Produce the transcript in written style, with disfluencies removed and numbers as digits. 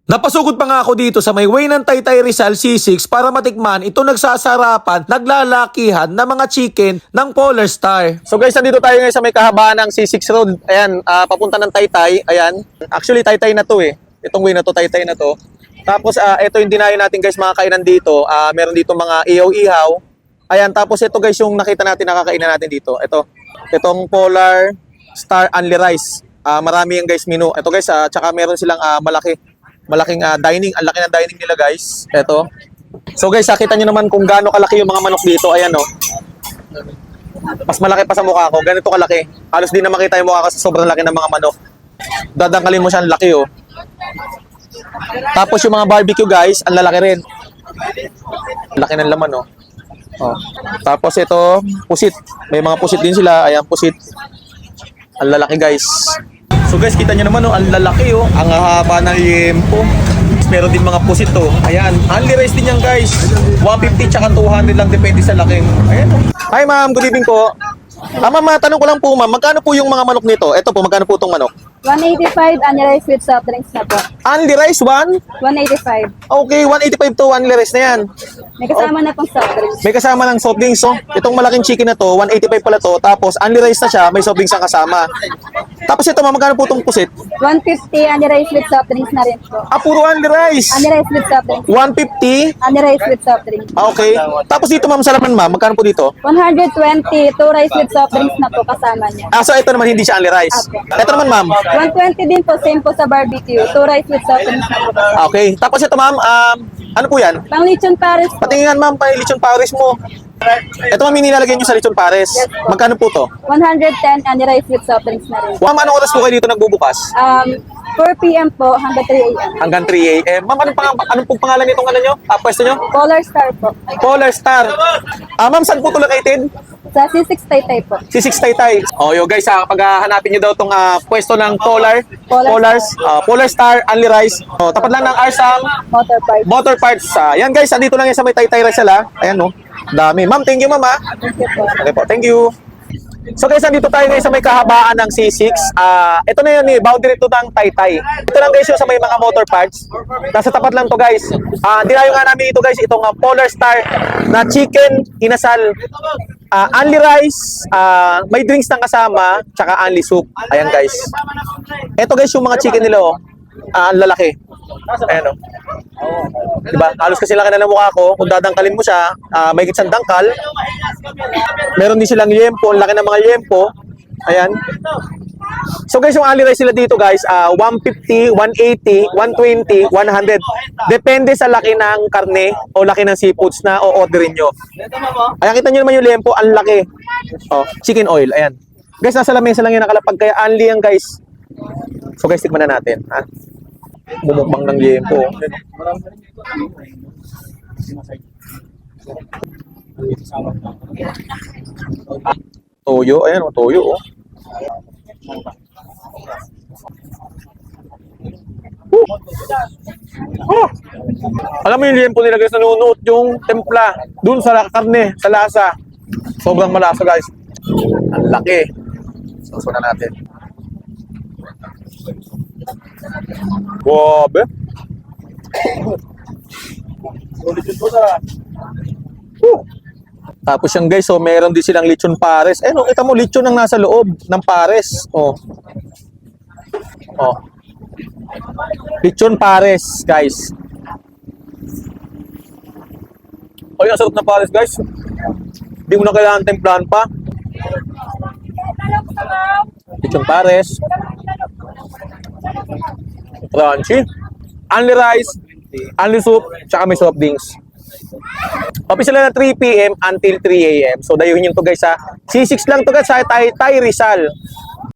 Napasugod pa nga ako dito sa may way ng Taytay Rizal C6 para matikman ito nagsasarapan, naglalakihan na mga chicken ng Polar Star. So guys, nandito tayo ngayon sa may kahabaan ng C6 Road. Ayan, papunta ng Taytay. Ayan, actually Taytay na to eh. Itong way na to, Taytay na to. Tapos ito yung dinayo natin guys, mga kainan dito. Meron dito mga ihaw-ihaw. Ayan, tapos ito guys yung nakita natin, nakakainan natin dito. Itong Polar Star Only Rice. Marami yung guys menu. Ito guys, tsaka meron silang malaking dining. Ang laki ng dining nila guys. Ito. So guys, nakita nyo naman kung gaano kalaki yung mga manok dito. Ayan o. Mas malaki pa sa mukha ko. Ganito kalaki. Halos di na makita yung mukha ko sa sobrang laki ng mga manok. Dadangkalin mo siya, ang laki o. Tapos yung mga barbecue guys, ang lalaki rin. Laki ng laman o. Tapos ito, pusit. May mga pusit din sila. Ayan, pusit. Ang lalaki guys. So guys, kita nyo naman, ang lalaki ang haba ng liempo. Meron din mga pusit Ayan, only rice din yan guys. 150 tsaka 200 lang, depende sa laking. Ayan. Hi ma'am, good evening po. Ma'am, tanong ko lang po ma'am, magkano po yung mga manok nito? Ito po, magkano po itong manok? 185 only rice with soft drinks na po. Only rice, 185. Okay, 185 to only rice na yan. May kasama na pong soft drinks. May kasama ng soft drinks. So, itong malaking chicken na to, 185 pala to. Tapos, only rice na siya, may soft drinks ang kasama. Tapos ito, magkano po itong pusit? 150 only rice with soft drinks na rin po. Puro only rice. Only rice with soft drinks. 150. Only rice with soft drinks. Okay. Tapos dito ma'am, sa laman ma'am, magkano po dito? 120, 2 rice with soft drinks na po kasama niya. So ito naman hindi siya only rice. Okay. Ito naman ma'am. 120 din po, same po sa barbecue. 2 rice with soft drinks na po kasama. Okay. Tapos ito ma'am, ano po yan? Pang lechon Paris po. Patingan ma'am, pa lechon pares mo. Ito ma'am, nilalagay nyo sa lechon pares. Yes, po. Magkano po to? 110 only rice with soft drinks na rin. Ma'am, anong oras po kayo dito nagbubukas? 4 p.m. po hanggang 3 a.m. Hanggang 3 a.m. Ma'am, anong pong pangalan nitong nyo? Pwesto nyo? Polar Star po. Polar Star. Ma'am, saan po ito located? Sa C6 Taytay po. Si Six Taytay. Yo guys, pag hanapin nyo daw itong pwesto ng Polar Star Only Rice. Tapat lang ng Arsang Motor Park. Motor Parts. Yan guys, andito lang yan sa may Taytay Rizal. Ayan dami. Ma'am, thank you ma'am Thank you po. Okay po, thank you. So guys, andito tayo ngayon sa may kahabaan ng C6. Ito na yun boundary to ng Taytay. Ito lang guys yung sa may mga motor parts. Nasa tapat lang to guys. Dinayo nga namin ito guys, itong Polar Star na chicken inasal. Only rice, may drinks ng kasama, tsaka only soup. Ayan guys. Ito guys yung mga chicken nila ang lalaki. Ayan diba? Halos kasi laki na ng mukha ko. Kung dadangkalin mo siya, may gitsang dangkal. Meron din silang liempo, ang laki ng mga liempo. Ayan. So guys, yung only rice nila dito guys, 150, 180, 120, 100. Depende sa laki ng karne o laki ng seafoods na o-orderin nyo. Ayan, kita nyo naman yung liempo, ang laki. Chicken oil, ayan. Guys, nasa lamesa lang yung nakalapag, kaya only yan guys. So guys, tikman na natin. Bumukbang ng liempo. Toyo, ayan toyo Alam mo yung liempo nila guys, nanunuot yung templa dun sa karne, sa lasa. Sobrang malasa guys. Ang laki. Suso na natin. Wabe. Tapos yung guys, meron din silang lechon pares. Kita mo, lechon ang nasa loob ng pares. Lechon pares, guys. Ang sarap na pares, guys. Hindi mo na kailangan templahan pa. Lechon pares. Crunchy. Only rice, only soup, tsaka may soft drinks. Open sila na 3 p.m. until 3 a.m. So dayuhin nyo to guys sa C6 lang to guys sa Taytay Rizal.